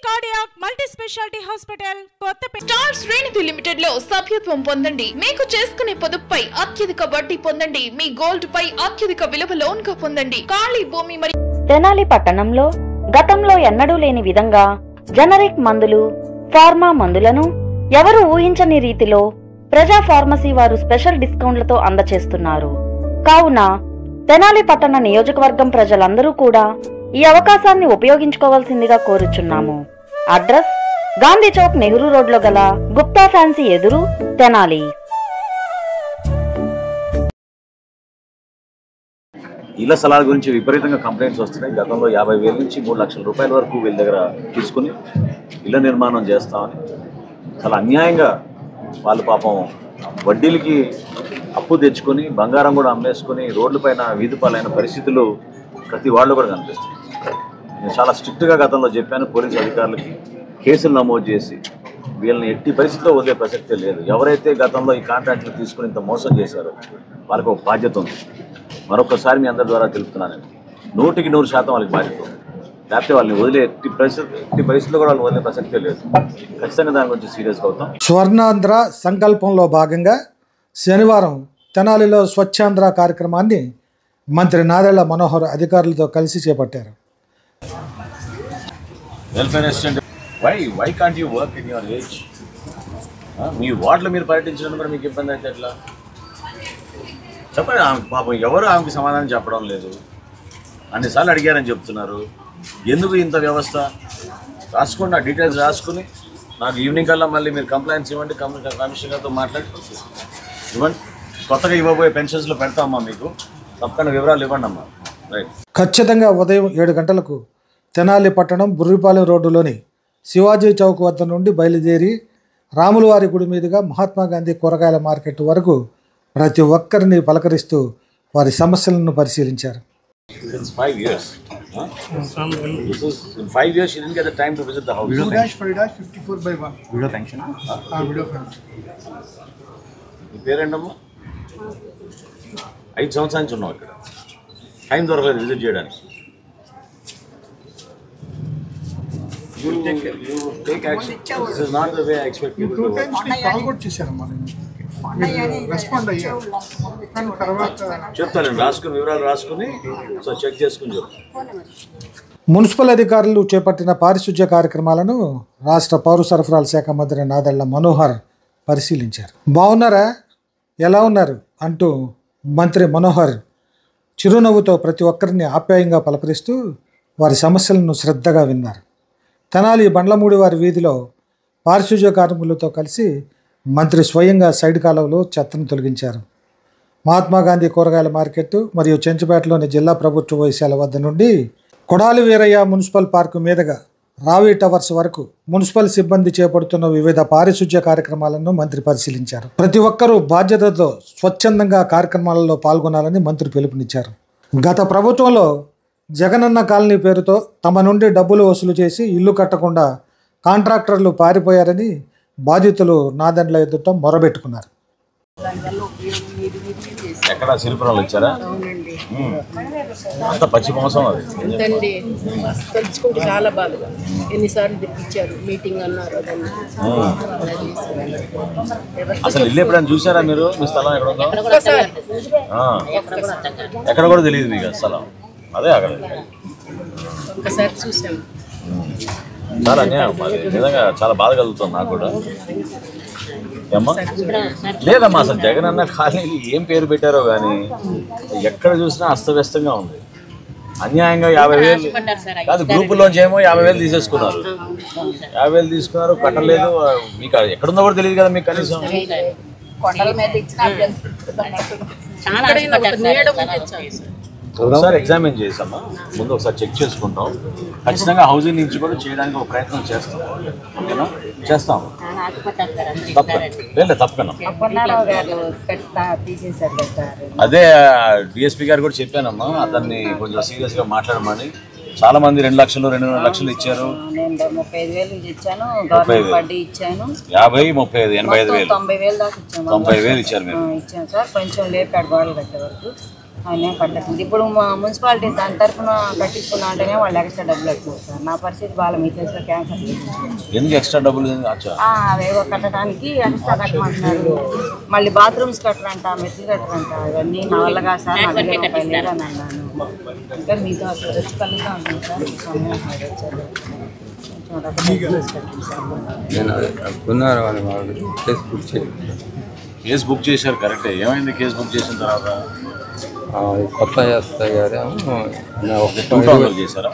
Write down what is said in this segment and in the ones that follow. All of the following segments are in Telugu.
Cardiac multi speciality hospital Kothapeta. Star శ్రేణి లిమిటెడ్ లో సభ్యత్వం పొందండి. మీకు చేసుకునే పొదుపుపై అత్యధిక వడ్డీ పొందండి. మీ గోల్డ్ పై అత్యధిక విలువ లోన్ గా పొందండి. ఖాళీ భూమి మరియు తెనాలి పట్టణంలో గతంలో ఎన్నడూ లేని విధంగా జనరిక్ మందులు, ఫార్మా మందులను ఎవరు ఊహించని రీతిలో ప్రజా ఫార్మసీ వారు స్పెషల్ డిస్కౌంట్లతో అందచేస్తున్నారు. కావున తెనాలి పట్టణ నియోజకవర్గం ప్రజలందరూ కూడా ఈ అవకాశాన్ని ఉపయోగించుకోవాల్సిందిగా కోరుచున్నాము. అడ్రస్ గాంధీ చౌక్, నెహ్రూ రోడ్లో గల గుప్తా ఫ్యాన్సీ ఎదురు, తెనాలి. ఇళ్ల స్థలాల గురించి విపరీతంగా కంప్లైంట్స్ వస్తున్నాయి. గతంలో 50,000 నుంచి 3 లక్షల రూపాయల వరకు వీళ్ళ దగ్గర తీసుకుని ఇళ్ల నిర్మాణం చేస్తామని చాలా అన్యాయంగా వాళ్ళు పాపం వడ్డీలకి అప్పు తెచ్చుకొని బంగారం కూడా అమ్మేసుకొని రోడ్లపైన వీధిపాలైన పరిస్థితులు ప్రతి వాళ్ళు కూడా కనిపిస్తుంది. నేను చాలా స్ట్రిక్ట్గా గతంలో చెప్పాను పోలీసు అధికారులకి, కేసులు నమోదు చేసి వీళ్ళని ఎట్టి పరిస్థితిలో వదిలే ప్రసక్తే లేదు. ఎవరైతే గతంలో ఈ కాంట్రాక్ట్లు తీసుకుని ఇంత మోసం చేశారో వాళ్ళకి ఒక బాధ్యత ఉంది. మరొకసారి మీ అందరి ద్వారా తెలుపుతున్నాను, 100% వాళ్ళకి బాధ్యత ఉంది. లేకపోతే వాళ్ళని వదిలే ఎట్టి పరిస్థితుల్లో కూడా వాళ్ళు వదిలే ప్రసక్తే లేదు. ఖచ్చితంగా దాని గురించి సీరియస్గా అవుతాం. స్వర్ణాంధ్ర సంకల్పంలో భాగంగా శనివారం తెనాలిలో స్వచ్ఛాంధ్ర కార్యక్రమాన్ని మంత్రి నాదెళ్ల మనోహర్ అధికారులతో కలిసి చేపట్టారు. Welfare assistant, why can't you work in your age? మీ వార్డులో మీరు పర్యటించడం కూడా మీకు ఇబ్బంది అయితే ఎట్లా చెప్పండి. ఆమె పాపం ఎవరు ఆమెకు సమాధానం చెప్పడం లేదు. అన్నిసార్లు అడిగారని చెప్తున్నారు. ఎందుకు ఇంత వ్యవస్థ? రాసుకోండి, ఆ డీటెయిల్స్ రాసుకుని నాకు ఈవినింగ్ కల్లా మళ్ళీ మీరు కంప్లైంట్స్ ఇవ్వండి. కమిషనర్తో మాట్లాడి ఇవ్వండి. కొత్తగా ఇవ్వబోయే పెన్షన్స్లో పెడతామమ్మా, మీకు తప్పకుండా వివరాలు ఇవ్వండి అమ్మా. రైట్. ఖచ్చితంగా ఉదయం 7 గంటలకు తెనాలి పట్టణం బుర్రిపాలెం రోడ్డులోని శివాజీ చౌక్ వద్ద నుండి బయలుదేరి రాములవారి గుడి మీదుగా మహాత్మా గాంధీ కూరగాయల మార్కెట్ వరకు ప్రతి ఒక్కరిని పలకరిస్తూ వారి సమస్యలను పరిశీలించారు. Since 5 years. In 5 years, you didn't get the time to visit the house. Video pension. 54/1. Video pension. Video pension. మీ పేరేంటమ్మా? 5 సంవత్సరాల నుంచి ఉన్నావు ఇక్కడ. టైం దొరకలేదు విజిట్ చేయడానికి. You take action. This is not the way I expect people to work. Respond అయ్యారు. చెప్తాను, రాసుకుని వివరాలు రాసుకుని సో చెక్ చేసుకుని చెప్తాను. మున్సిపల్ అధికారులు చేపట్టిన పారిశుధ్య కార్యక్రమాలను రాష్ట్ర పౌర సరఫరాల శాఖ మంత్రి నాదెళ్ల మనోహర్ పరిశీలించారు. బాగున్నారా, ఎలా ఉన్నారు అంటూ మంత్రి మనోహర్ చిరునవ్వుతో ప్రతి ఒక్కరిని ఆప్యాయంగా పలకరిస్తూ వారి సమస్యలను శ్రద్ధగా విన్నారు. తెనాలి బండ్లమూడి వారి వీధిలో పారిశుధ్య కార్మికులతో కలిసి మంత్రి స్వయంగా సైడ్ కాలువలో చెత్తను తొలగించారు. మహాత్మా గాంధీ కూరగాయల మార్కెట్ మరియు చెంచుపేటలోని జిల్లా ప్రభుత్వ వైశాల వద్ద నుండి కొడాలి వీరయ్య మున్సిపల్ పార్కు మీదుగా రావి టవర్స్ వరకు మున్సిపల్ సిబ్బంది చేపడుతున్న వివిధ పారిశుధ్య కార్యక్రమాలను మంత్రి పరిశీలించారు. ప్రతి ఒక్కరూ బాధ్యతతో స్వచ్ఛందంగా కార్యక్రమాలలో పాల్గొనాలని మంత్రి పిలుపునిచ్చారు. గత ప్రభుత్వంలో జగనన్న కాలనీ పేరుతో తమ నుండి డబ్బులు వసూలు చేసి ఇల్లు కట్టకుండా కాంట్రాక్టర్లు పారిపోయారని బాధితులు నాదెండ్ల ఎదుట మొరబెట్టుకున్నారు. ఎక్కడ శిల్పరాలు ఇచ్చారా? అంత పచ్చి మోసం అది. తెలుసుకుంటే చాలా బాధగా ఎన్నిసార్లు తెప్పించారు, మీటింగ్ అన్నారు. అసలు ఇల్లు ఎప్పుడైనా చూసారా మీరు? మీ స్థలం ఎక్కడ ఉందో ఎక్కడ కూడా తెలియదు మీకు స్థలం. అదే అక్కడ ఒకసారి చూసాము. చాలా అన్యాయం, నిజంగా చాలా బాధ కలుగుతుంది నాకు కూడా. ఏమ్మా లేదమ్మా, అసలు జగన్ అన్న కాలనీ ఏం పేరు పెట్టారో కానీ ఎక్కడ చూసినా అస్తవ్యస్తంగా ఉంది. అన్యాయంగా 50,000 కాదు, గ్రూపుల్లోంచి ఏమో 50,000 తీసేసుకున్నారు. 50,000 తీసుకున్నారు, కట్టలేదు. మీకు ఎక్కడుందో కూడా తెలియదు కదా మీకు కనీసం. ఒకసారి ఎగ్జామిన్ చేసామా, ముందు ఒకసారి చెక్ చేసుకుంటాం. ఖచ్చితంగా హౌసింగ్ నుంచి కూడా చేయడానికి ఒక ప్రయత్నం చేస్తాం. ఓకేనా? చేస్తాం, తప్పకుండా. అదే డిఎస్పీ గారు కూడా చెప్పానమ్మా, అతన్ని కొంచెం సీరియస్గా మాట్లాడమని. చాలా మంది 2 లక్షలు 2.5 లక్షలు ఇచ్చారు. 35,000 ఇచ్చాను, 50, 35,000, 85,000, 90,000 దాకా ఇచ్చాను. 90,000 ఇచ్చారు మీరు. ఇచ్చాను సార్, కొంచెం లేపాడు గోడలు కట్టే వరకు. ఆయన కట్టేస్తుంది. ఇప్పుడు మా మున్సిపాలిటీ దాని తరఫున కట్టించుకున్నా అంటేనే వాళ్ళు ఎక్స్ట్రా డబ్బులు వస్తున్నారు సార్. నా పరిస్థితి బాగా మీ చేసిన క్యాన్సర్ ఎందుకు ఎక్స్ట్రా డబ్బులు? అవేవో కట్టడానికి ఎక్స్ట్రా కట్టమంటున్నారు. మళ్ళీ బాత్రూమ్స్ కట్టరంట, మెట్లు కట్టరంట. ఇవన్నీ నా వల్ల కాదు సార్, నా దగ్గర రూపాయలు లేదు అని అన్నాను. ఇంకా మీతో అసలు వచ్చి కలుగుతూ ఉంటాను సార్. ఈ సమయం వచ్చారు కేసు బుక్ చేశారు కరెక్టే. ఏమైంది కేసు బుక్ చేసిన తర్వాత? కొత్త చేస్తా గారు చేశారా?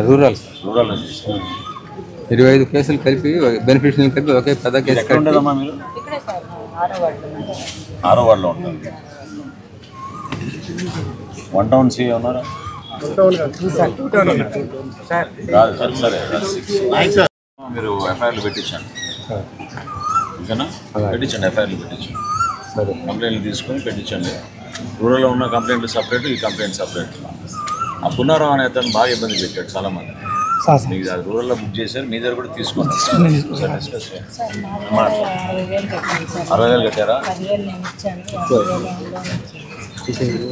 రూరల్ రూరల్లో చేశారు. 25 కేసులు కలిపి బెనిఫిషియల్ కలిపి ఒకే పెద్ద కేసు. ఎక్కడ ఉండదమ్మా మీరు? ఇక్కడే సార్, 6వ వార్డులో ఉంటారు. 1 టౌన్ సి ఉన్నారా? కాదు సార్, సరే మీరు ఎఫ్ఐఆర్లు పెట్టించండి. ఓకేనా? పెట్టించండి, ఎఫ్ఐఆర్లు పెట్టించండి. సరే, కంప్లైంట్లు తీసుకొని పెట్టించండి. రూరల్లో ఉన్న కంప్లైంట్లు సపరేట్, ఈ కంప్లైంట్ సపరేట్. ఆ పునరావు అనే అతను బాగా ఇబ్బంది పెట్టాడు చాలామంది. మీకు అది రూరల్లో బుక్ చేశారు, మీ దగ్గర కూడా తీసుకోండి. డిస్కస్ చేయండి. 60,000 కట్టారా? 10,000 నేను ఇచ్చాను.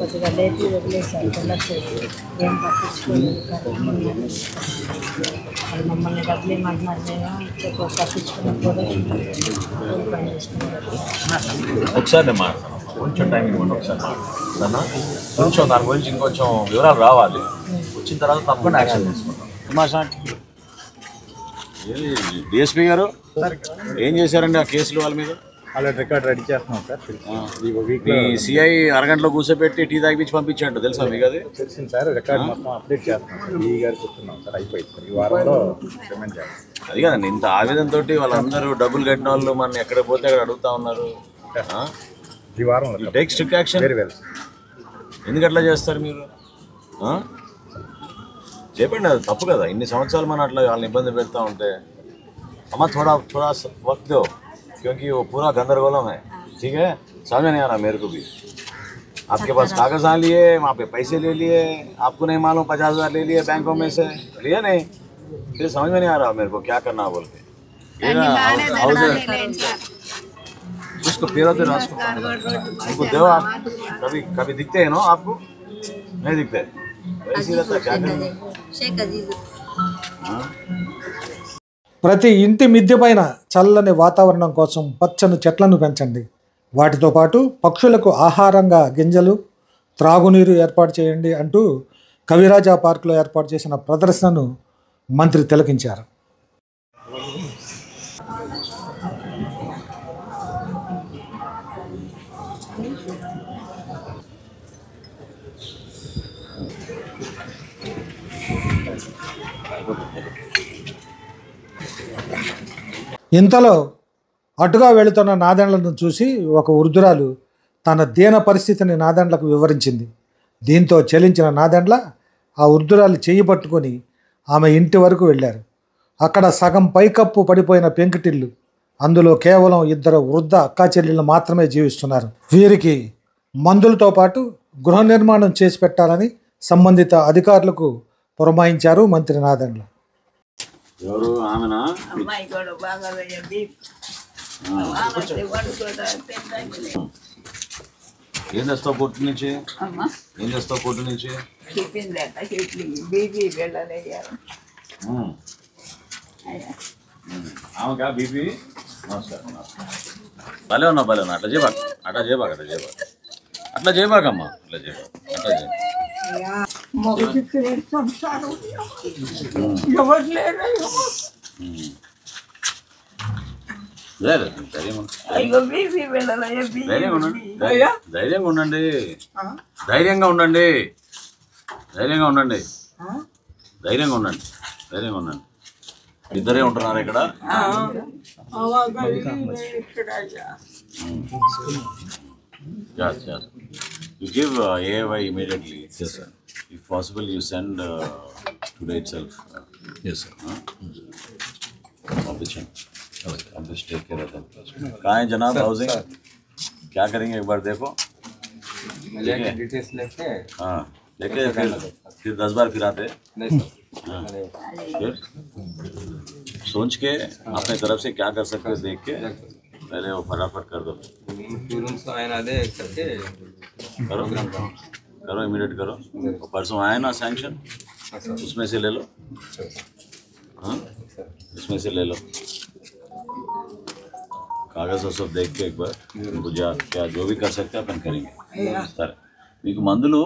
కొద్దిగా లేపి వదిలేసాను. పిల్లర్చేసి ఏం పట్టించుకోలేదు. వాళ్ళు మమ్మల్ని డబ్బులు ఏమంటున్నారు, మేము పట్టించుకున్నప్పుడు పని చేసుకున్నారు. ఒకసారి నేను మాట్లాడతాను, కొంచెం టైం ఇవ్వండి. ఒకసారి మాట్లాడతాను, కొంచెం దాని గురించి ఇంకొంచెం వివరాలు రావాలి. వచ్చిన తర్వాత తప్పకుండా యాక్షన్ తీసుకుంటాం. డిఎస్పీ గారు ఏం చేశారండి ఆ కేసులు వాళ్ళ మీద? ఆల్రెడీ రికార్డ్ రెడీ చేస్తున్నాం సార్. మీ సిఐ అరగంటలో కూర్చోబెట్టి టీ తాగిపించి పంపించాడు, తెలుసా మీకు? అది తెలిసింది సార్. రికార్డ్ మొత్తం అప్డేట్ చేస్తున్నాం సార్. ఈ గారు చెప్తున్నాం సార్, అయిపోయింది సార్. ఈ వారంలో పేమెంట్ చేస్తాం. అది కదండి, ఇంత ఆవేదనతో వాళ్ళందరూ డబ్బులు కట్టిన వాళ్ళు మన ఎక్కడ పోతే అక్కడ అడుగుతా ఉన్నారు. ఈ వారంలో take strict action. Very well. ఎందుకు అట్లా చేస్తారు మీరు? చెప్పండి, అది తప్పు కదా. ఇన్ని సంవత్సరాలు మనం అట్లా వాళ్ళని ఇబ్బంది పెడతా ఉంటే. అమ్మ थोड़ा वक्त दो, क्योंकि वो पूरा गंदरगोलम है. ठीक है, समझ में नहीं आ रहा मेरे को भी. आपके पास कागज आ लिए, वहाँ पे पैसे ले लिए, आपको नहीं मालूम 50,000 ले लिए बैंकों में से, लिया नहीं. फिर समझ में नहीं आ रहा मेरे को क्या करना बोल के. उसको फिर उनको दो आप. कभी कभी दिखते हैं ना आपको? नहीं दिखते. ऐसी रहता क्या करें? ప్రతి ఇంటి మిద్దె పైన చల్లని వాతావరణం కోసం పచ్చని చెట్లను పెంచండి. వాటితో పాటు పక్షులకు ఆహారంగా గింజలు, త్రాగునీరు ఏర్పాటు చేయండి అంటూ కవిరాజా పార్కులో ఏర్పాటు చేసిన ప్రదర్శనను మంత్రి తిలకించారు. ఇంతలో అటుగా వెళుతున్న నాదెండ్లను చూసి ఒక వృద్ధురాలు తన దీన పరిస్థితిని నాదెండ్లకు వివరించింది. దీంతో చలించిన నాదెండ్ల ఆ వృద్ధురాలు చెయ్యి పట్టుకొని ఆమె ఇంటి వరకు వెళ్ళారు. అక్కడ సగం పైకప్పు పడిపోయిన పెంకుటిల్లు, అందులో కేవలం 2 వృద్ధ అక్కా చెల్లెళ్ళు మాత్రమే జీవిస్తున్నారు. వీరికి మందులతో పాటు గృహ నిర్మాణం చేసి పెట్టాలని సంబంధిత అధికారులకు పురమాయించారు మంత్రి నాదెండ్ల. ఎవరు ఆమెనా? ఏం చేస్తావు కోర్టు నుంచి? ఏం చేస్తావు కోర్టు నుంచి? ఆమెకా బీపీ? నమస్కారం. భలే ఉన్నా అట్లా చేయబాక, అట్లా చేయబాకమ్మా, అట్లా చేయబాక. ధైర్యంగా ఉండండి. ఇద్దరే ఉంటున్నారు ఇక్కడ. You give AAY immediately. Yes, sir. If possible, you send today itself. Yes, sir. Official. Just take care of them. कहाँ है जनाब हाउसिंग? क्या करेंगे एक बार देखो. डिटेल्स लेके. हाँ, लेके फिर 10 बार फिर आते. फिर सोच के अपने तरफ से क्या कर सकते हो देख के पहले वो फटाफट कर दो. करो. करो इमीडिएट करो। परसों आए ना सैंक्शन, उसमें से ले लो। हाँ, इसमें से ले लो कागज और सब देख के एक बार क्या जो भी कर सकते हैं अपन करेंगे సరే। మీకు మందులు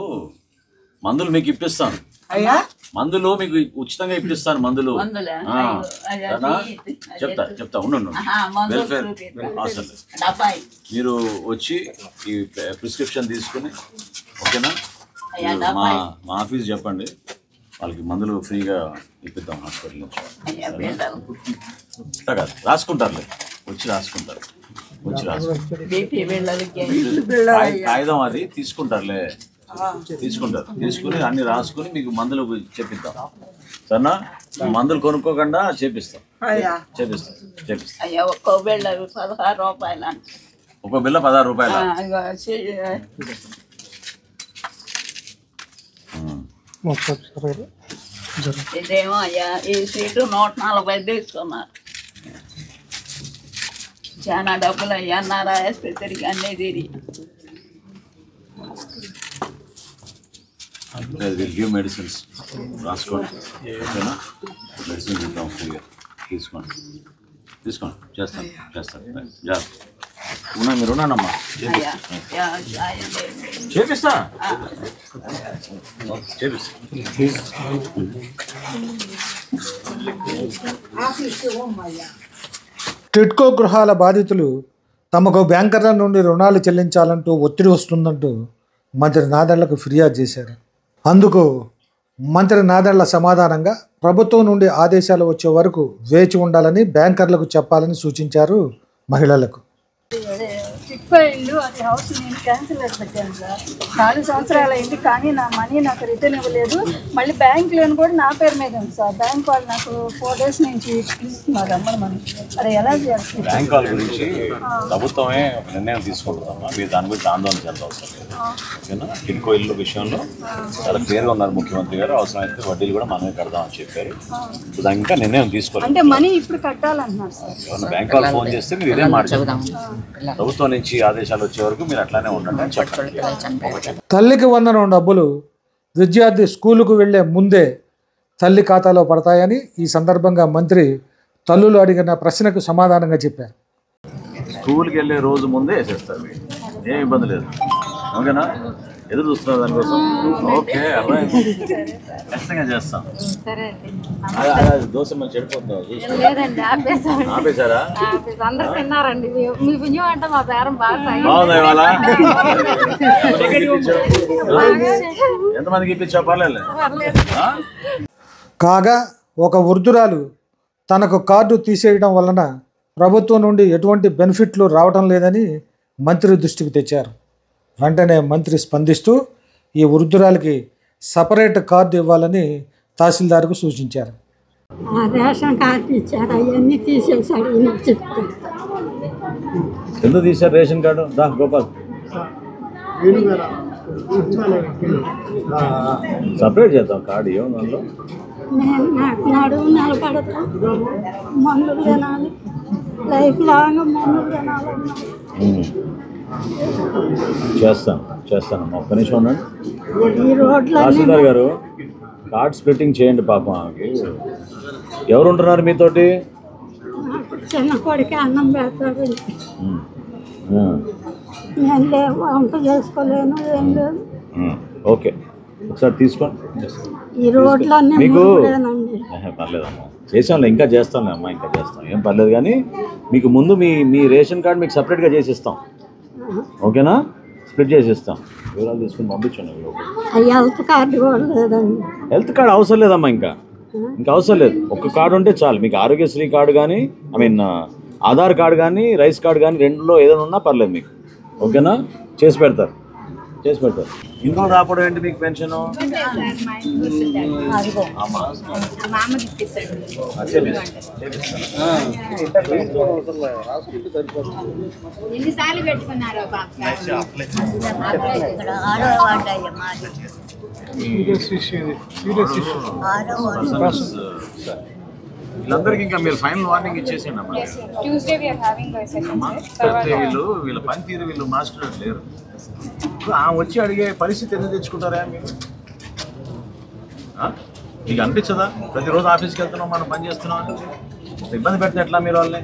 మీకు ఇప్పిస్తాను, మందులు మీకు ఉచితంగా ఇప్పిస్తాను మందులు। చెప్తా ఉండు వెల్ఫేర్ అసలు మీరు వచ్చి ఈ ప్రిస్క్రిప్షన్ తీసుకుని ఓకేనా మా ఆఫీస్ చెప్పండి, వాళ్ళకి మందులు ఫ్రీగా ఇప్పిద్దాం హాస్పిటల్ నుంచి। ఇట్లా కాదు రాసుకుంటారులే, వచ్చి రాసుకుంటారు కాగితం అది తీసుకుంటారులే, తీసుకుని అన్ని రాసుకుని మీకు మందులు చెప్పిద్దాం సరేనా। మందులు కొనుక్కోకుండా చేపిస్తాం। ఒక్కో బిళ్ళ 16 రూపాయలు, ఒక్కో బిళ్ళ 16 రూపాయలు। ఇదేమో అయ్యా ఈ సీటు 140 తీసుకున్నారు, చాలా డబ్బులు అయ్యా అన్నారు ఆసుపత్రికి అన్నీ తిరిగి। విల్ గివ్ మెడిసిన్స్ రాసుకోండి ఓకేనా, మెడిసిన్స్ ఇద్దాం ఫ్రీగా తీసుకోండి చేస్తాను ఉన్నా మీరు ఉన్నానమ్మా చేపిస్తా టిడ్కో గృహాల బాధితులు తమకు బ్యాంకర్ల నుండి రుణాలు చెల్లించాలంటూ ఒత్తిడి వస్తుందంటూ మంత్రి నాదెళ్లకు ఫిర్యాదు చేశారు। అందుకు మంత్రి నాదెళ్ల సమాధానంగా ప్రభుత్వం నుండి ఆదేశాలు వచ్చే వరకు వేచి ఉండాలని బ్యాంకర్లకు చెప్పాలని సూచించారు మహిళలకు। టిడ్కో ఇల్లు అది హౌస్ నేను క్యాన్సిల్ పెట్టాను సార్, 4 సంవత్సరాలు అయింది కానీ నా మనీ నాకు రిటర్న్ ఇవ్వలేదు। మళ్ళీ బ్యాంక్ లోన్ కూడా నా పేరు మీద ఉంది సార్, బ్యాంక్ వాళ్ళు నాకు 4 days నుంచి ఇస్తున్నారు అమ్మని, అది ఎలా చేయాలి? బ్యాంక్ వాళ్ళ గురించి ప్రభుత్వమే నిర్ణయం తీసుకుంటుందమ్మా, మీరు దాని గురించి ఆందోళన చెందవసరం లేదు ఓకేనా। టిడ్కో ఇల్లు విషయంలో చాలా క్లియర్గా ఉన్నారు ముఖ్యమంత్రి గారు, అవసరమైతే వడ్డీలు కూడా మనమే కడదామని చెప్పారు, దానికి ఇంకా నిర్ణయం తీసుకోవాలి। అంటే మనీ ఇప్పుడు కట్టాలంటున్నారు సార్, బ్యాంక్ వాళ్ళు ఫోన్ చేస్తే మీరు ఇదే మాట ప్రభుత్వం నుంచి ఆదేశాలు వచ్చే వరకు మీరు అట్లానే ఉండండి అని చెప్పండి। తల్లికి వందనం డబ్బులు విద్యార్థి స్కూలుకు వెళ్లే ముందే తల్లి ఖాతాలో పడతాయని ఈ సందర్భంగా మంత్రి తల్లులు అడిగిన ప్రశ్నకు సమాధానంగా చెప్పారు। స్కూల్కి వెళ్ళే రోజు ముందే వేసేస్తారు, ఏం ఇబ్బంది లేదు ఓకేనా, ఎదురు చూస్తున్నారు దానికోసం ఓకే అర్థమైంది, ఖచ్చితంగా చేస్తాం। దోశ మంచి చెడిపోతుంది ఆపేశారా? అందరు తిన్నారండి, మీ పుణ్యం అంటే మా బేరం బాగా బాగుంది ఇవాళ ఎంతమందికి ఇప్పించా పర్లేదు। కాగా ఒక వృద్ధురాలు తనకు కార్డు తీసేయడం వలన ప్రభుత్వం నుండి ఎటువంటి బెనిఫిట్లు రావడం లేదని మంత్రి దృష్టికి తెచ్చారు। వెంటనే మంత్రి స్పందిస్తూ ఈ వృద్ధురాలికి సపరేట్ కార్డు ఇవ్వాలని తహసీల్దార్కు సూచించారు। రేషన్ కార్డు ఇచ్చారు, అవన్నీ తీసేసాడు చెప్తాను। ఎందుకు తీశారు రేషన్ కార్డు? దా గోపాల్ సపరేట్ చేద్దాం కార్డు ఏమో దానిలో నాకు నడుము నిలబడతా, మందులు తినాలి, లైఫ్ లాంగ్ మందులు తినాలన్నా చేస్తానమ్మా, ఒక్క నిమిషం ఉండండి। ఈ రోడ్లు తహసీల్దార్ గారు కార్డ్ స్ప్లిట్టింగ్ చేయండి పాపం, ఎవరు ఉంటున్నారు మీతోటి? చిన్న కొడుకు అన్నం పెడతాడు, నేను వంట చేసుకోలేను ఏం లేదు। ఓకే ఒకసారి తీసుకోండి, ఈ రోడ్లన్నీ మీకు పర్లేదమ్మా చేసాంలే, ఇంకా చేస్తాంలే అమ్మా, ఇంకా చేస్తాం ఏం పర్లేదు, కానీ మీకు ముందు మీ రేషన్ కార్డు మీకు సపరేట్గా చేసిస్తాం ఓకేనా, స్ప్లిట్ చేసిస్తాం, వివరాలు తీసుకుని పంపించండి। హెల్త్ కార్డు కూడా లేదండి, హెల్త్ కార్డు అవసరం లేదమ్మా, ఇంకా అవసరం లేదు, ఒక్క కార్డు ఉంటే చాలు మీకు। ఆరోగ్యశ్రీ కార్డు కానీ ఆధార్ కార్డు కానీ రైస్ కార్డు కానీ రెండులో ఏదైనా ఉన్నా పర్లేదు మీకు ఓకేనా, చేసి పెడతారు। ఇంట్లో రాపడం ఏంటి మీకు పెన్షన్? ఎన్నిసార్లు పెట్టుకున్నారు వీళ్ళందరికీ ఇంకా మీరు ఫైనల్ వార్నింగ్ ఇచ్చేసేయండి అమ్మా. Tuesday we are having a session, sir. వీళ్ళ పనితీరు వీళ్ళు మాస్టర్ లేరు. వచ్చి అడిగే పరిస్థితి ఎందుకు తెచ్చుకుంటారా మీరు? మీకు అనిపించదా ప్రతిరోజు ఆఫీస్కి వెళ్తున్నాం మనం పని చేస్తున్నాం అని? ఇబ్బంది పెడితే ఎట్లా మీరు వాళ్ళని?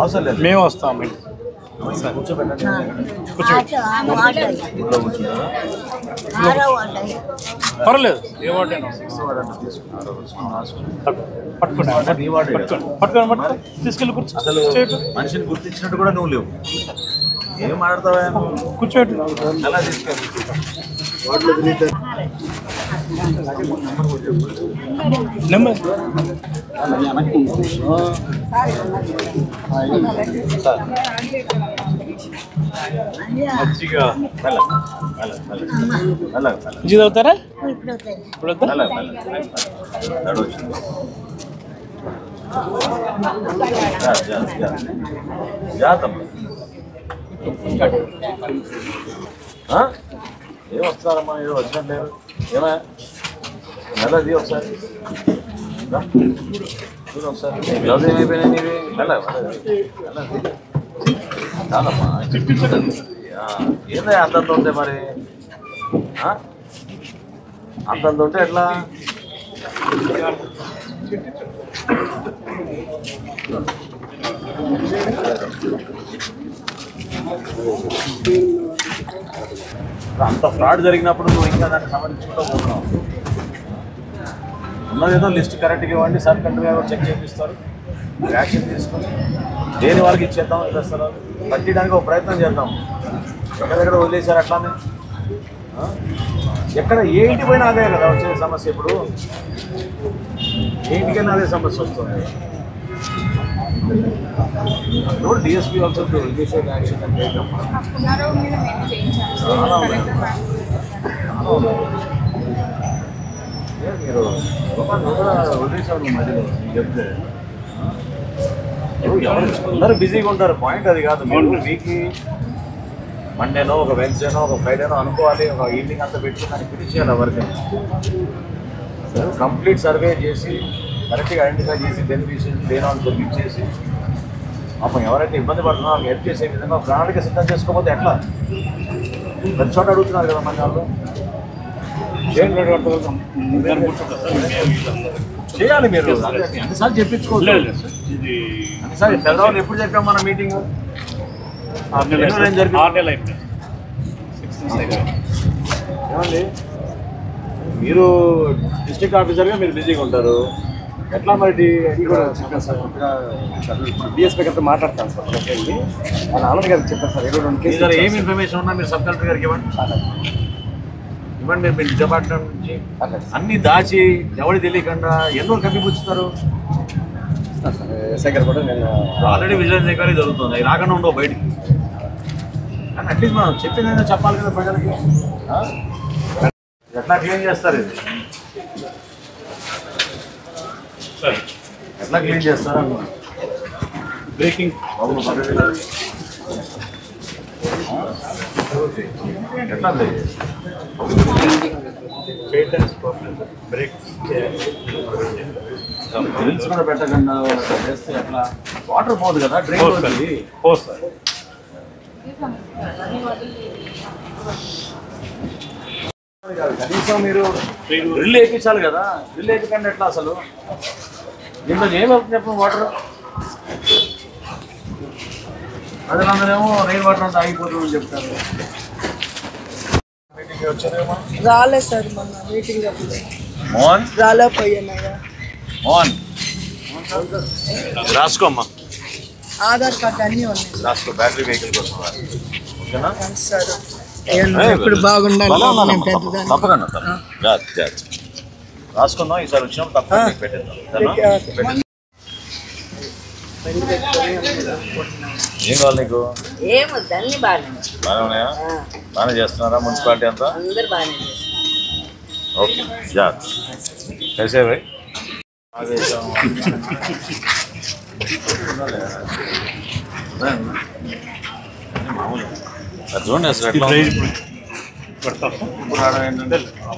అవసరం లేదు, మేము వస్తాం. కూర్చోబెట్టండి. పర్లేదు, ఏ వార్డైనా తీసుకెళ్ళి కూర్చో. అసలు మనిషిని గుర్తించినట్టు కూడా నువ్వు లేవు. ఏం మాట్లాడతావా? కూర్చోబెట్టి ఎలా తీసుకెళ్ళి నెంబర్ మంచిగా అవుతారా? ఏం వస్తున్నారమ్మా? ఏదో వచ్చినట్టు లేరు. ఏమా నెలది ఒకసారి ఒకసారి గ్లౌజ్ ఏమైపోయినాయి నీవి? చాలమ్మా, ఏందా అంతంత ఉంటే మరి? అంతంత ఉంటే ఎట్లా? అంత ఫ్రాడ్ జరిగినప్పుడు నువ్వు ఇంకా దాన్ని సమర్థించుకుంటూ పోతున్నావు. ఉన్నదేదో లిస్ట్ కరెక్ట్గా ఇవ్వండి, సబ్ కలెక్టర్ గారు చెక్ చేపిస్తారు, యాక్షన్ తీసుకొని దేని వాళ్ళకి ఇచ్చేద్దాం. చేస్తారు పట్టడానికి ఒక ప్రయత్నం చేద్దాం. ఎక్కడెక్కడ వదిలేశారు అట్లానే? ఎక్కడ ఏ ఇంటి పోయినా అదే కదా వచ్చే సమస్య. ఇప్పుడు ఏ ఇంటికైనా అదే సమస్య వస్తుంది. Note DSP also to initiate action and take up. మీరు వదిలేసారు మధ్యలో చెప్తే అందరూ బిజీగా ఉంటారు. పాయింట్ అది కాదు. మీరు వీక్లీ మండేనో ఒక వెన్స్డేనో ఒక ఫ్రైడేనో అనుకోవాలి, ఒక ఈవినింగ్ అంతా పెట్టుకుని దాన్ని ఫినిష్ చేయాలి. ఎవరికి కంప్లీట్ సర్వే చేసి కరెక్ట్గా ఐడెంటిఫై చేసి బెనిఫిషియరీ లేని వాళ్ళు తొలగించేసి పాపం ఎవరైతే ఇబ్బంది పడుతున్నారో వాళ్ళకి హెల్ప్ చేసే విధంగా ప్రణాళిక సిద్ధం చేసుకోకపోతే ఎట్లా? ప్రతి చోట అడుగుతున్నారు కదా మన వాళ్ళు. చేయాలి మీరు. అన్నిసార్లు చెప్పించుకోవచ్చు. అన్నిసార్లు పెద్దవాళ్ళు ఎప్పుడు చెప్పాం మన మీటింగ్? ఏమండి, మీరు డిస్ట్రిక్ట్ ఆఫీసర్గా మీరు బిజీగా ఉంటారు. ఎట్లా మరి డిఎస్పీ గారితో మాట్లాడతాను సార్. వాళ్ళ ఆనంద్ గారికి చెప్పాను సార్. ఏమి ఇన్ఫర్మేషన్ ఉన్నా మీరు సబ్ కలెక్టర్ గారికి ఇవ్వండి. మీ డిపార్ట్మెంట్ నుంచి అన్ని దాచి ఎవరి తెలియకుండా ఎన్నో కప్పిపుచ్చుతారు. ఎస్ఐ గారు కూడా నేను ఆల్రెడీ విజిలెన్స్ ఎంక్వైరీ జరుగుతుంది. అవి రాకుండా ఉండవు బయటికి. కానీ అట్లీస్ట్ మనం చెప్పిందైనా చెప్పాలి కదా ప్రజలకి. ఎట్లా క్లీన్ చేస్తారు? ఇది ఎట్లా క్లీన్ చేస్తారు? బ్రేకింగ్ ఎట్లా డ్రిల్స్ కూడా పెట్టకుండా చేస్తే ఎట్లా? వాటర్ పోదు కదా డ్రైన్ అవుతుంది. కనీసం మీరు డ్రిల్ వేయించాలి కదా. డ్రిల్ వేయకుండా ఎట్లా అసలు? దీంట్లో ఏమవుతుంది చెప్పండి? వాటర్ ప్రజలందరేమో రెయిన్ వాటర్ అంతా ఆగిపోతుందని చెప్తారు. మీటింగ్ వచ్చారేమో రాలేదు సార్ మొన్న మీటింగ్ అప్పుడు. మోహన్ రాలేకపోయాను. మోహన్ రాసుకోమ్మా. ఆధార్ కార్డు అన్నీ ఉన్నాయి రాసుకో. బ్యాటరీ వెహికల్ కోసం ఓకేనా సార్? ఇప్పుడు బాగుండాలి. తప్పకుండా రాసుకుందాం. ఈసారి వచ్చినప్పుడు తప్పకుండా పెట్టేద్దాం. ఏం కావాలి నీకు? బాగానే ఉన్నాయా? బాగానే చేస్తున్నారా మున్సిపాలిటీ అంతా? ఓకే జాత్ कैसे भाई చూడండి అసలు ఎట్లా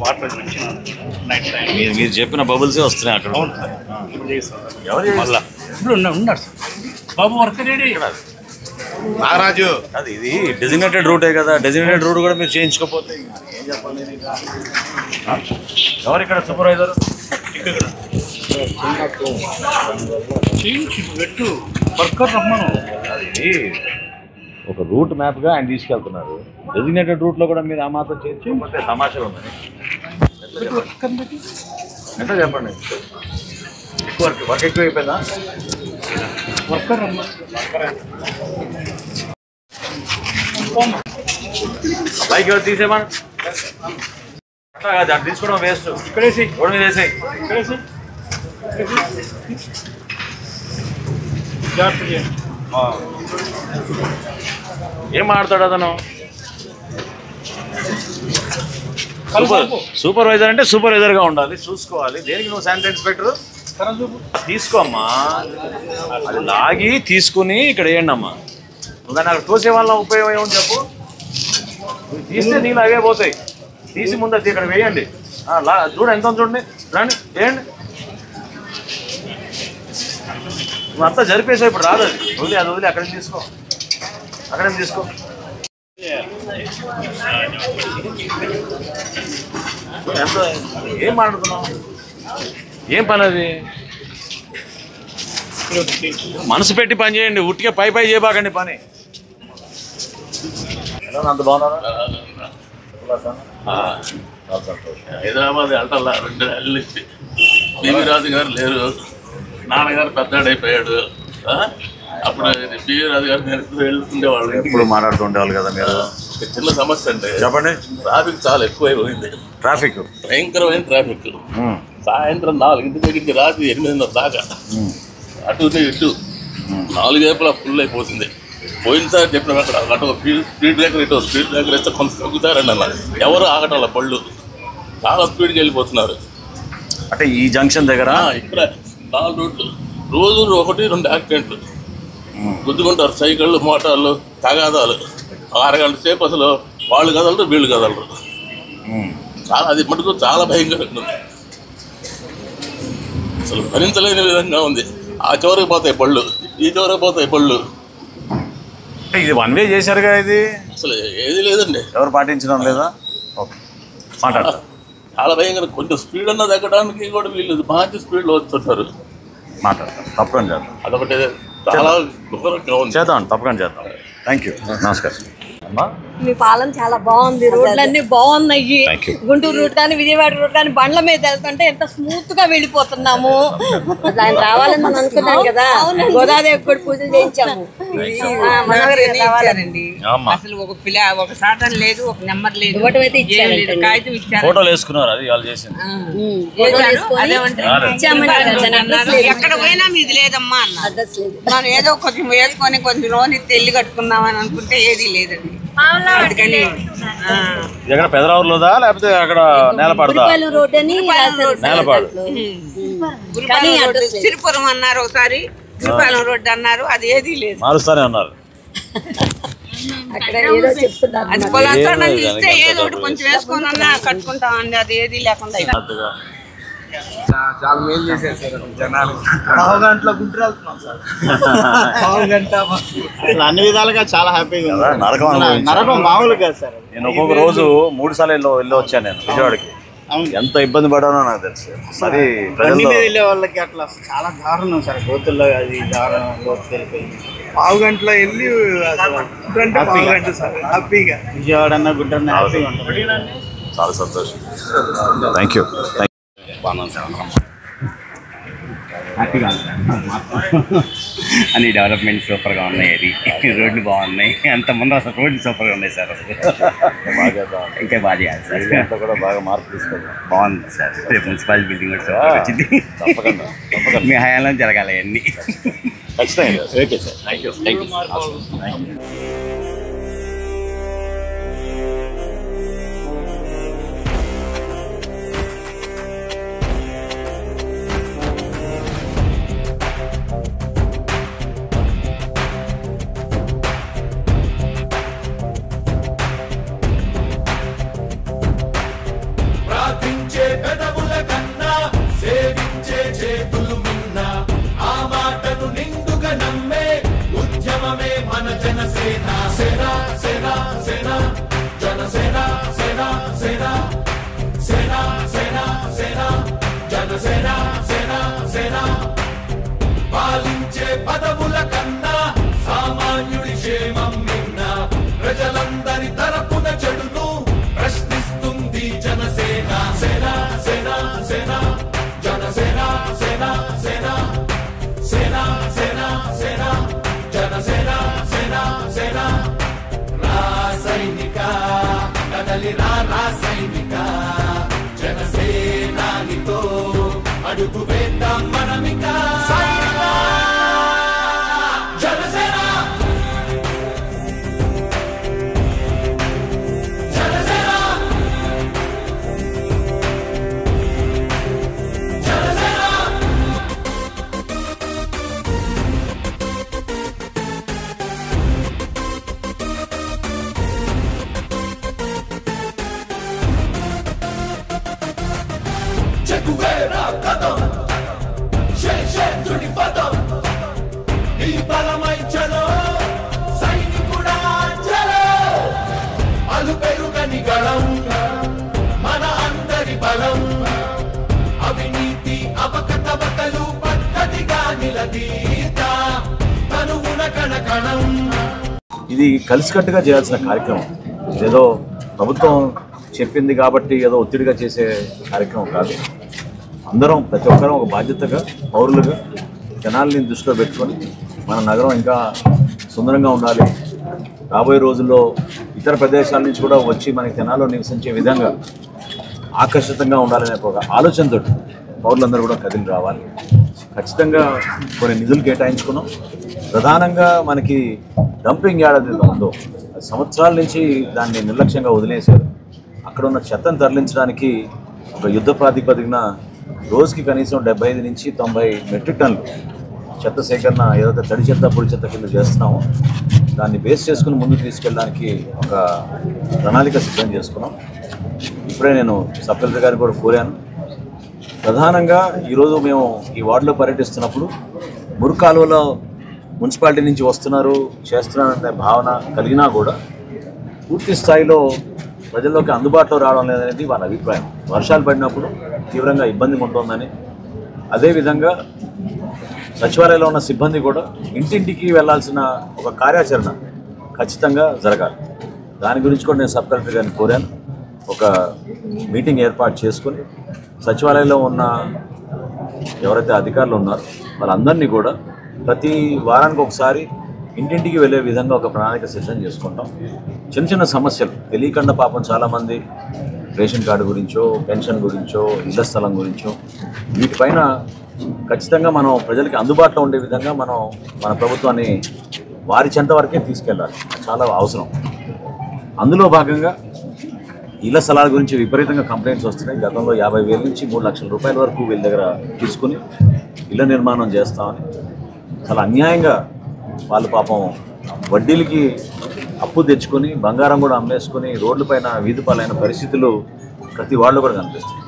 వాటర్ నైట్ టైం మీరు చెప్పిన బబుల్సే వస్తున్నాయి అక్కడ. మళ్ళా ఇప్పుడు ఉన్నాడు సార్ బాబు వర్క్ రెడీ. నాగరాజు అది ఇది డెసిగ్నేటెడ్ రూటే కదా, డెసిగ్నేటెడ్ రూట్ కూడా మీరు చేయించుకోకపోతే ఏం చెప్పాలి? ఎవరు ఇక్కడ సూపర్వైజర్? చేయించు పెట్టు వర్కర్ రమ్మను. అది ఒక రూట్ మ్యాప్గా ఆయన తీసుకెళ్తున్నారు. డెసిగ్నేటెడ్ రూట్లో కూడా మీరు ఆ మాత్రం చేయించుకోకపోతే సమాచారం ఉంది. ఎట్లా చెప్పండి? ఎక్కువ వర్క్ ఎక్కువ అయిపోయిందా? వర్కర్ రమ్మను. బైక్ ఎవరు తీసేమా? అట్లా కాదు, అటు తీసుకోవడం వేస్ట్. ఇక్కడేసి రోడ్ మీద వేసాయి. ఇక్కడేసి జాగ్రత్త చేయండి. ఏం మాట్లాడతాడు అతను? సూపర్వైజర్ అంటే సూపర్వైజర్గా ఉండాలి, చూసుకోవాలి. దేనికి నువ్వు శానిటరీ ఇన్స్పెక్టర్? తీసుకో అమ్మా, అది లాగి తీసుకుని ఇక్కడ వేయండి అమ్మా. నువ్వు దాన్ని అక్కడ తోసే వాళ్ళ ఉపయోగం ఏమని చెప్పు. తీస్తే నీళ్ళు అవే పోతాయి. తీసి ముందు అది ఇక్కడ వేయండి. చూడండి ఎంత చూడండి, రండి వేయండి. నువ్వు అంతా జరిపేసావు, ఇప్పుడు రాదు అది. వదిలి అది వదిలి అక్కడికి తీసుకో, అక్కడే తీసుకో. ఎంత ఏం మాట్లాడుతున్నావు? ఏం పని అది? మనసు పెట్టి పని చేయండి, ఉట్టిగా పై పై చేయబాకండి పని. అంత బాగున్నారా? హైదరాబాద్ వెళ్ళాల 2 నెలల నుంచి. బీవీ రాజు గారు లేరు, నాన్నగారు పెద్దాడైపోయాడు. అప్పుడు బీవీ రాజు గారు నేను వెళ్తుండేవాళ్ళు. ఎప్పుడు మాట్లాడుతుండేవాళ్ళు కదా మీరు. చిన్న సమస్య అంటే చెప్పండి. ట్రాఫిక్ చాలా ఎక్కువైపోయింది. ట్రాఫిక్ భయంకరమైన ట్రాఫిక్. సాయంత్రం 4 దగ్గరికి రాత్రి 8:30 దాకా అటు ఇటు 4 వైపులా ఫుల్ అయిపోతుంది. పోయినసారి చెప్పిన అటు స్పీడ్ బ్రేకర్ ఇటు స్పీడ్ బ్రేకర్ ఇస్తే కొంత తగ్గుతారండి అన్న. ఎవరు ఆగటం పళ్ళు చాలా స్పీడ్కి వెళ్ళిపోతున్నారు. అంటే ఈ జంక్షన్ దగ్గర ఇక్కడ 4 రోడ్లు రోజు 1-2 యాక్సిడెంట్లు. గుద్దుకుంటారు సైకిళ్ళు, మోటార్లు, తగాదాలు. 6 గంటల సేపు అసలు వాళ్ళు కదలరు, వీళ్ళు కదలరు. చాలా అది మటుకు చాలా భయంకరంగా ఉంది. అసలు భరించలేని విధంగా ఉంది. ఆ చివరికి పోతాయి పళ్ళు, ఈ చివరికి పోతాయి పళ్ళు. ఇది 1 వే చేశారుగా, ఇది అసలు ఏది లేదండి. ఎవరు పాటించడం లేదా? ఓకే, మాట్లాడతారు. చాలా భయంకరం. కొంచెం స్పీడ్ అన్న తగ్గడానికి కూడా వీళ్ళు మంచి స్పీడ్లో వస్తుంటారు. మాట్లాడతారు, తప్పకుండా చేద్దాం. అదొకటి చాలా ఘోరంగా ఉంది. చేద్దాం, తప్పకుండా చేద్దాం. థ్యాంక్ యూ, నమస్కారం అమ్మా. మీ పాలన చాలా బాగుంది, రోడ్లన్నీ బాగున్నాయి. గుంటూరు రూట్ కానీ విజయవాడ రూట్ కానీ బండ్ల మీద వెళ్తుంటే ఎంత స్మూత్ గా వెళ్ళిపోతున్నాము. ఆయన రావాలని మనం అనుకున్నాం కదా, గోదాదేవి కూడా పూజలు చేయించాము. అసలు ఒక సాటం లేదు, ఒక నెంబర్ లేదు, కాగితం ఇచ్చారు. ఫోటోలు వేసుకున్నారు, అది వాళ్ళు చేసింది. ఎక్కడ పోయినా మీది లేదమ్మా అన్న. మనం ఏదో కొంచెం వేసుకొని కొంచెం లోన్ ఇస్తే ఇల్లు కట్టుకుందామని అనుకుంటే ఏది లేదండి. ఎక్కడ పెదరావులోదా లేకపోతే అక్కడ నేలపాడుదా? నేలపాడు. సిరిపురం అన్నారు ఒకసారి, గురిపాలెం రోడ్డు అన్నారు, అది ఏది లేదు. మారుస్తానే అన్నారు. అది పొలం ఇస్తే ఏదో ఒకటి కొంచెం వేసుకొని అన్నా కట్టుకుంటామండి, అది ఏది లేకుండా. చాలా మేలు చేశారు సార్ జనాలు. 1/2 గంటలో గుంటూరు వెళ్తున్నాం సార్. 1/2 గంట అన్ని విధాలుగా చాలా హ్యాపీగా ఉంది. నరకం మామూలు కాదు సార్. నేను ఒక్కొక్క రోజు 3 సార్లు వెళ్ళి వచ్చాను నేను విజయవాడకి. ఎంత ఇబ్బంది పడానో నాకు తెలుసు. సరే బండి మీద వెళ్ళే వాళ్ళకి అట్లా చాలా దారుణం సార్. గోతుల్లో అది దారుణం, గోతుకు వెళ్ళిపోయింది. 1/2 గంటలో వెళ్ళి 1/2 గంట సార్ హ్యాపీగా. విజయవాడ అన్న గుంటూరు హ్యాపీగా ఉంటుంది. చాలా సంతోషం. Thank you. హ్యాపీగా అన్ని డెవలప్మెంట్ సూపర్గా ఉన్నాయి. అది రోడ్లు బాగున్నాయి. అంతకుముందు అసలు రోడ్లు సూపర్గా ఉన్నాయి సార్. అసలు ఇంకా బాగా చేయాలి సార్. కూడా బాగా మార్పు తీసుకోవాలి. బాగుంది సార్. రేపు మున్సిపాలిటీ బిల్డింగ్ కూడా సూపర్గా వచ్చింది. తప్పకుండా మీ హయాంలో జరగాలి అన్నీ. ఖచ్చితంగా. Okay sir, thank you. Thank you. పాలించే పదవుల కన్నా సామాన్యుడి క్షేమం నిన్న ప్రజలందరి తరపున చెడును ప్రశ్నిస్తుంది జనసేన సేన సేన సేన జనసేన సేన సేన సేన సేన సేన జనసేన సేన సేన రాసైనిక కదలి రాసైనిక జనసేనానితో అడుగు వేద్దాం మనమిక జనసేన జనసేన జనసేన చెక్కువేరా కథం శేషుడి పదం ఈ బలమై చలో సైనికుడా చలో అలు పెరుగని గళం మన అందరి బలం అవినీతి అవకతవకలు పద్ధతిగా నిలదీత తనువున కణకణం. ఇది కలిసికట్టుగా చేయాల్సిన కార్యక్రమం. ఏదో ప్రభుత్వం చెప్పింది కాబట్టి ఏదో ఒత్తిడిగా చేసే కార్యక్రమం కాదు. అందరం ప్రతి ఒక్కరం ఒక బాధ్యతగా పౌరులుగా జనాల్ని దృష్టిలో పెట్టుకొని మన నగరం ఇంకా సుందరంగా ఉండాలి, రాబోయే రోజుల్లో ఇతర ప్రదేశాల నుంచి కూడా వచ్చి మనకి తెనాల్లో నివసించే విధంగా ఆకర్షితంగా ఉండాలనే ఒక ఆలోచనతో పౌరులందరూ కూడా కదిలి రావాలి. ఖచ్చితంగా కొన్ని నిధులు కేటాయించుకున్నాం. ప్రధానంగా మనకి డంపింగ్ యార్డ్ ఉందో సంవత్సరాల నుంచి దాన్ని నిర్లక్ష్యంగా వదిలేశారు. అక్కడ ఉన్న చెత్తను తరలించడానికి ఒక యుద్ధ ప్రాతిపదికన రోజుకి కనీసం 75 నుంచి 90 మెట్రిక్ టన్నులు చెత్త సేకరణ ఏదైతే తడి చెత్త పొడి చెత్త కింద చేస్తున్నామో దాన్ని బేస్ చేసుకుని ముందుకు తీసుకెళ్ళడానికి ఒక ప్రణాళిక సిద్ధం చేసుకున్నాం. ఇప్పుడే నేను సబ్ కలెక్టర్ గారిని కూడా కోరాను. ప్రధానంగా ఈరోజు మేము ఈ వార్డులో పర్యటిస్తున్నప్పుడు మురుకాలువలో మున్సిపాలిటీ నుంచి వస్తున్నారు చేస్తున్నారనే భావన కలిగినా కూడా పూర్తి స్థాయిలో ప్రజల్లోకి అందుబాటులో రావడం లేదనేది వాళ్ళ అభిప్రాయం. వర్షాలు పడినప్పుడు తీవ్రంగా ఇబ్బంది ఉంటుందని, అదేవిధంగా సచివాలయంలో ఉన్న సిబ్బంది కూడా ఇంటింటికి వెళ్లాల్సిన ఒక కార్యాచరణ ఖచ్చితంగా జరగాలి. దాని గురించి కూడా నేను సబ్ కలెక్టర్ గారిని కోరాను. ఒక మీటింగ్ ఏర్పాటు చేసుకొని సచివాలయంలో ఉన్న ఎవరైతే అధికారులు ఉన్నారో వాళ్ళందరినీ కూడా ప్రతి వారానికి ఒకసారి ఇంటింటికి వెళ్ళే విధంగా ఒక ప్రణాళిక సిద్ధం చేసుకుంటాం. చిన్న చిన్న సమస్యలు తెలియకుండా పాపం చాలామంది రేషన్ కార్డు గురించో పెన్షన్ గురించో ఇళ్ల స్థలం గురించో వీటిపైన ఖచ్చితంగా మనం ప్రజలకి అందుబాటులో ఉండే విధంగా మనం మన ప్రభుత్వాన్ని వారి చెంత వరకే తీసుకెళ్ళాలి. చాలా అవసరం. అందులో భాగంగా ఇళ్ల స్థలాల గురించి విపరీతంగా కంప్లైంట్స్ వస్తున్నాయి. గతంలో 50,000 నుంచి 3 లక్షల రూపాయల వరకు వీళ్ళ దగ్గర తీసుకుని ఇళ్ల నిర్మాణం చేస్తామని చాలా అన్యాయంగా వాళ్ళు పాపం వడ్డీలకి అప్పు తెచ్చుకొని బంగారం కూడా అమ్మేసుకొని రోడ్లపైన వీధిపాలైన పరిస్థితులు ప్రతి వాళ్ళు కూడా కనిపిస్తుంది.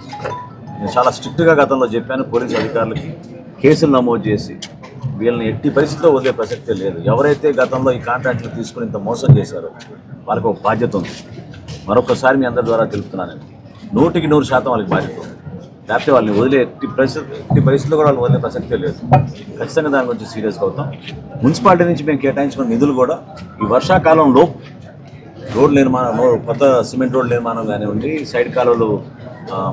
నేను చాలా స్ట్రిక్ట్గా గతంలో చెప్పాను పోలీసు అధికారులకి, కేసులు నమోదు చేసి వీళ్ళని ఎట్టి పరిస్థితిలో వదిలే ప్రసక్తే లేదు. ఎవరైతే గతంలో ఈ కాంట్రాక్టులు తీసుకుని ఇంత మోసం చేశారో వాళ్ళకి ఒక బాధ్యత ఉంది. మరొకసారి మీ అందరి ద్వారా తెలుపుతున్నాను, 100% వాళ్ళకి బాధ్యత ఉంది. లేకపోతే వాళ్ళని వదిలే ఎట్టి పరిస్థితుల్లో కూడా వాళ్ళు వదిలే ప్రసక్తే లేదు. ఖచ్చితంగా దాని గురించి సీరియస్గా అవుతాం. మున్సిపాలిటీ నుంచి మేము కేటాయించుకున్న నిధులు కూడా ఈ వర్షాకాలంలో రోడ్ల నిర్మాణం, కొత్త సిమెంట్ రోడ్ల నిర్మాణం కానివ్వండి, సైడ్ కాలువలు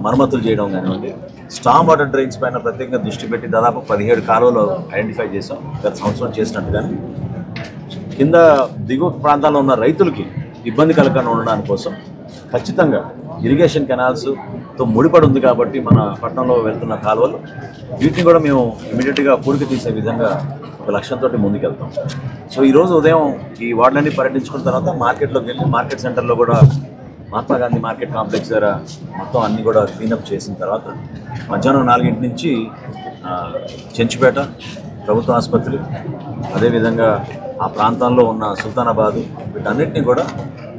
మరమ్మతులు చేయడం కానివ్వండి, స్టామ్ వాటర్ డ్రైన్స్ పైన ప్రత్యేకంగా దృష్టి పెట్టి దాదాపు 17 కాలువలు ఐడెంటిఫై చేసాం గత సంవత్సరం చేసినట్టుగానే. కింద దిగువ ప్రాంతాల్లో ఉన్న రైతులకి ఇబ్బంది కలగకుండా ఉండడానికి కోసం ఖచ్చితంగా ఇరిగేషన్ కెనాల్స్తో ముడిపడి ఉంది కాబట్టి మన పట్టణంలో వెళ్తున్న కాలువలు వీటిని కూడా మేము ఇమీడియట్గా పూడికి తీసే విధంగా ఒక లక్ష్యంతో ముందుకెళ్తాం. సో ఈరోజు ఉదయం ఈ వార్డులన్నీ పర్యటించుకున్న తర్వాత మార్కెట్లోకి వెళ్ళి మార్కెట్ సెంటర్లో కూడా మహాత్మా గాంధీ మార్కెట్ కాంప్లెక్స్ దగ్గర మొత్తం అన్నీ కూడా క్లీనప్ చేసిన తర్వాత మధ్యాహ్నం 4 నుంచి చెంచుపేట ప్రభుత్వ ఆసుపత్రి, అదేవిధంగా ఆ ప్రాంతంలో ఉన్న సుల్తానాబాదు వీటన్నిటినీ కూడా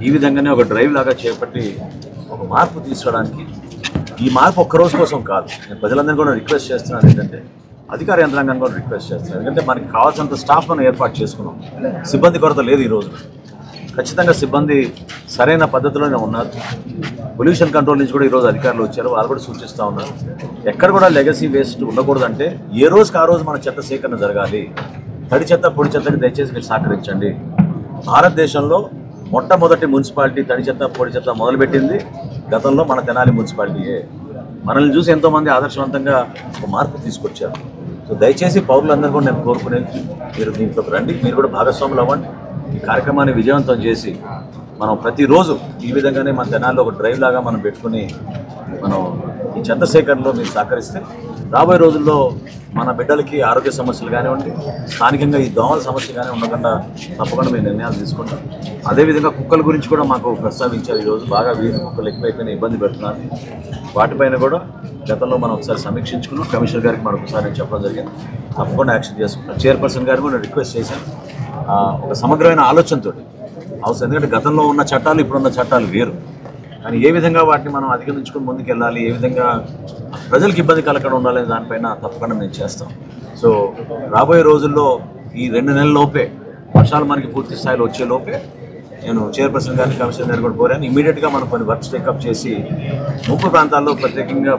ఈ విధంగానే ఒక డ్రైవ్ లాగా చేపట్టి ఒక మార్పు తీసుకోవడానికి. ఈ మార్పు ఒక్కరోజు కోసం కాదు. నేను ప్రజలందరినీ కూడా రిక్వెస్ట్ చేస్తున్నాను ఏంటంటే అధికార యంత్రాంగాన్ని కూడా రిక్వెస్ట్ చేస్తున్నాను. ఎందుకంటే మనకి కావాల్సినంత స్టాఫ్ మనం ఏర్పాటు చేసుకున్నాం. సిబ్బంది కొరత లేదు ఈరోజు. ఖచ్చితంగా సిబ్బంది సరైన పద్ధతిలోనే ఉన్నారు. పొల్యూషన్ కంట్రోల్ నుంచి కూడా ఈరోజు అధికారులు వచ్చారు, వాళ్ళు కూడా సూచిస్తూ ఉన్నారు. ఎక్కడ కూడా లెగసీ వేస్ట్ ఉండకూడదంటే ఏ రోజుకి ఆ రోజు మన చెత్త సేకరణ జరగాలి. తడి చెత్త పొడి చెత్తకి దయచేసి మీరు సహకరించండి. భారతదేశంలో మొట్టమొదటి మున్సిపాలిటీ తడి చెత్త పొడి చెత్త మొదలుపెట్టింది గతంలో మన తెనాలి మున్సిపాలిటీయే. మనల్ని చూసి ఎంతోమంది ఆదర్శవంతంగా ఒక మార్పు తీసుకొచ్చారు. సో దయచేసి పౌరులందరూ కూడా నేను కోరుకునేది మీరు దీంట్లోకి రండి, మీరు కూడా భాగస్వాములు అవ్వండి. ఈ కార్యక్రమాన్ని విజయవంతం చేసి మనం ప్రతిరోజు ఈ విధంగానే మన తెనాల్లో ఒక డ్రైవ్ లాగా మనం పెట్టుకుని మనం ఈ చెత్త సేకరణలో మీరు సహకరిస్తే రాబోయే రోజుల్లో మన బిడ్డలకి ఆరోగ్య సమస్యలు కానివ్వండి, స్థానికంగా ఈ దోమల సమస్య కానీ ఉండకుండా తప్పకుండా మేము నిర్ణయాలు తీసుకుంటాం. అదేవిధంగా కుక్కల గురించి కూడా మాకు ప్రస్తావించారు. ఈరోజు బాగా వీధి కుక్కలు ఎక్కువైపోయినా ఇబ్బంది పెడుతున్నారు. వాటిపైన కూడా గతంలో మనం ఒకసారి సమీక్షించుకున్నాం. కమిషనర్ గారికి మనం ఒకసారి చెప్పడం జరిగింది. తప్పకుండా యాక్షన్ చేసుకుంటాం. చైర్పర్సన్ గారు కూడా రిక్వెస్ట్ చేశాను ఒక సమగ్రమైన ఆలోచనతో అవసరం. ఎందుకంటే గతంలో ఉన్న చట్టాలు ఇప్పుడున్న చట్టాలు వేరు, కానీ ఏ విధంగా వాటిని మనం అధిగమించుకుని ముందుకెళ్ళాలి, ఏ విధంగా ప్రజలకు ఇబ్బంది కలగకుండా ఉండాలనే దానిపైన తప్పకుండా మేము చేస్తాం. సో రాబోయే రోజుల్లో ఈ 2 నెలల లోపే వర్షాలు మనకి పూర్తి స్థాయిలో వచ్చే లోపే నేను చైర్పర్సన్ గారిని కమిషనర్ గారిని కూడా కోరాను. ఇమీడియట్గా మనం కొన్ని వర్క్స్ టేకప్ చేసి ముంపు ప్రాంతాల్లో ప్రత్యేకంగా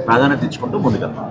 ప్రాధాన్యత ఇచ్చుకుంటూ ముందుకెళ్తాం.